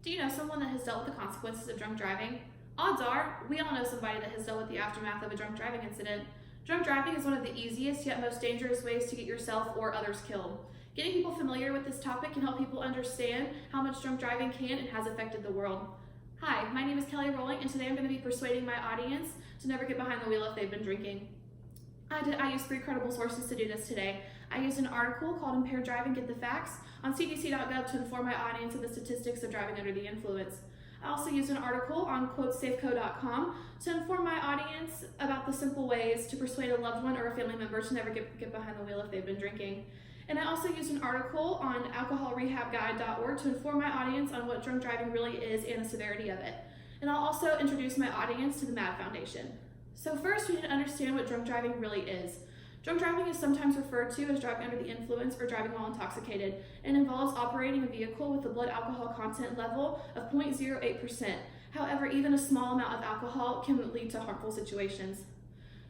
Do you know someone that has dealt with the consequences of drunk driving? Odds are, we all know somebody that has dealt with the aftermath of a drunk driving incident. Drunk driving is one of the easiest yet most dangerous ways to get yourself or others killed. Getting people familiar with this topic can help people understand how much drunk driving can and has affected the world. Hi, my name is Kelly Rowling, and today I'm going to be persuading my audience to never get behind the wheel if they've been drinking. I used 3 credible sources to do this today. I used an article called Impaired Driving, Get the Facts on cdc.gov to inform my audience of the statistics of driving under the influence. I also used an article on quotesafeco.com to inform my audience about the simple ways to persuade a loved one or a family member to never get behind the wheel if they've been drinking. And I also used an article on alcoholrehabguide.org to inform my audience on what drunk driving really is and the severity of it. And I'll also introduce my audience to the MAD Foundation. So first, we need to understand what drunk driving really is. Drunk driving is sometimes referred to as driving under the influence or driving while intoxicated, and involves operating a vehicle with a blood alcohol content level of 0.08%. However, even a small amount of alcohol can lead to harmful situations.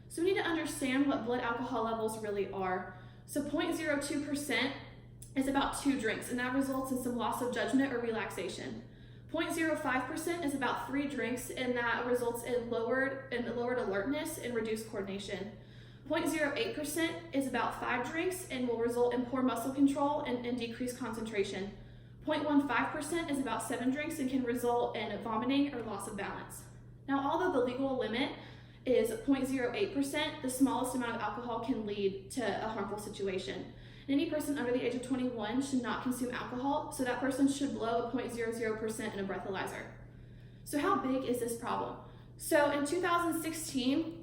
So we need to understand what blood alcohol levels really are. So 0.02% is about 2 drinks, and that results in some loss of judgment or relaxation. 0.05% is about 3 drinks, and that results in lowered alertness and reduced coordination. 0.08% is about 5 drinks and will result in poor muscle control and decreased concentration. 0.15% is about 7 drinks and can result in vomiting or loss of balance. Now, although the legal limit is 0.08%, the smallest amount of alcohol can lead to a harmful situation. And any person under the age of 21 should not consume alcohol, so that person should blow a 0.00% in a breathalyzer. So how big is this problem? So in 2016,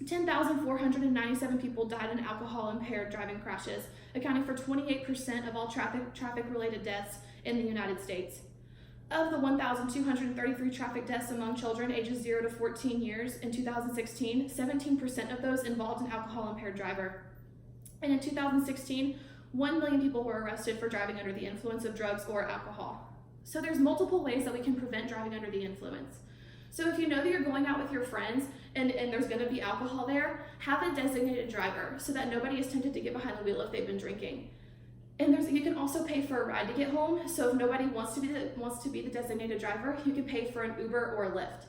10,497 people died in alcohol-impaired driving crashes, accounting for 28% of all traffic-related deaths in the United States. Of the 1,233 traffic deaths among children ages 0 to 14 years in 2016, 17% of those involved an alcohol-impaired driver. And in 2016, 1 million people were arrested for driving under the influence of drugs or alcohol. So there's multiple ways that we can prevent driving under the influence. So if you know that you're going out with your friends and there's going to be alcohol there, have a designated driver so that nobody is tempted to get behind the wheel if they've been drinking. And you can also pay for a ride to get home. So if nobody wants to be the designated driver, you can pay for an Uber or a Lyft.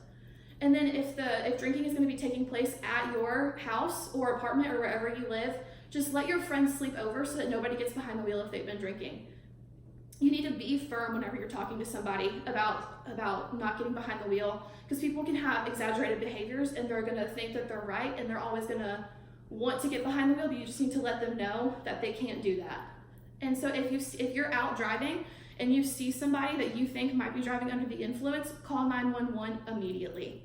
And then if drinking is going to be taking place at your house or apartment or wherever you live, just let your friends sleep over so that nobody gets behind the wheel if they've been drinking. You need to be firm whenever you're talking to somebody about not getting behind the wheel, because people can have exaggerated behaviors and they're going to think that they're right and they're always going to want to get behind the wheel, but you just need to let them know that they can't do that. And so if you're out driving and you see somebody that you think might be driving under the influence, call 911 immediately.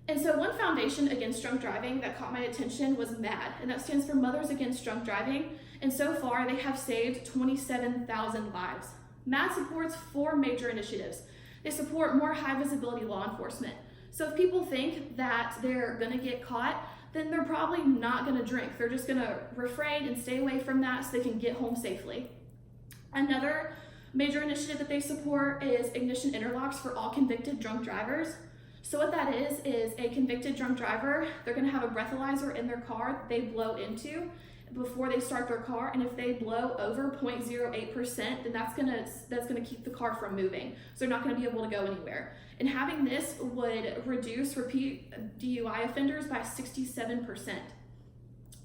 And so one foundation against drunk driving that caught my attention was MAD, and that stands for Mothers Against Drunk Driving. And so far, they have saved 27,000 lives. MAD supports 4 major initiatives. They support more high visibility law enforcement. So if people think that they're gonna get caught, then they're probably not gonna drink. They're just gonna refrain and stay away from that so they can get home safely. Another major initiative that they support is ignition interlocks for all convicted drunk drivers. So what that is a convicted drunk driver, they're gonna have a breathalyzer in their car that they blow into before they start their car, and if they blow over 0.08%, then that's gonna keep the car from moving. So they're not gonna be able to go anywhere. And having this would reduce repeat DUI offenders by 67%.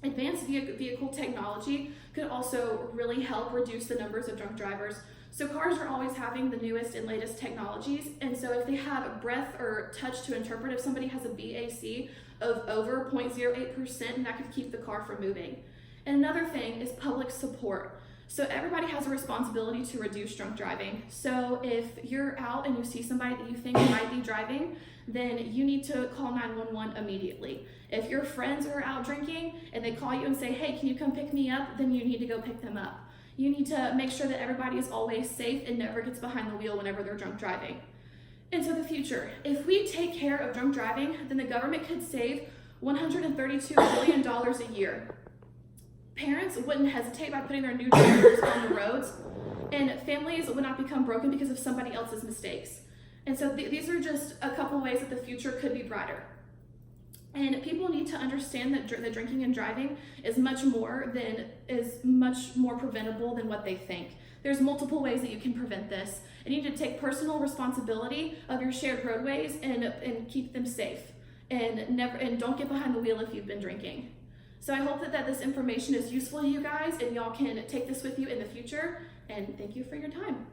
Advanced vehicle technology could also really help reduce the numbers of drunk drivers. So cars are always having the newest and latest technologies, and so if they have breath or touch to interpret, if somebody has a BAC of over 0.08%, that could keep the car from moving. And another thing is public support. So everybody has a responsibility to reduce drunk driving. So if you're out and you see somebody that you think might be driving, then you need to call 911 immediately. If your friends are out drinking and they call you and say, hey, can you come pick me up? Then you need to go pick them up. You need to make sure that everybody is always safe and never gets behind the wheel whenever they're drunk driving. Into the future, if we take care of drunk driving, then the government could save $132 billion a year. Parents wouldn't hesitate by putting their new drivers on the roads, and families would not become broken because of somebody else's mistakes. And so these are just a couple ways that the future could be brighter. And people need to understand that the drinking and driving is much more preventable than what they think. There's multiple ways that you can prevent this, and you need to take personal responsibility of your shared roadways and keep them safe, and don't get behind the wheel if you've been drinking. So I hope that this information is useful to you guys, and y'all can take this with you in the future, and thank you for your time.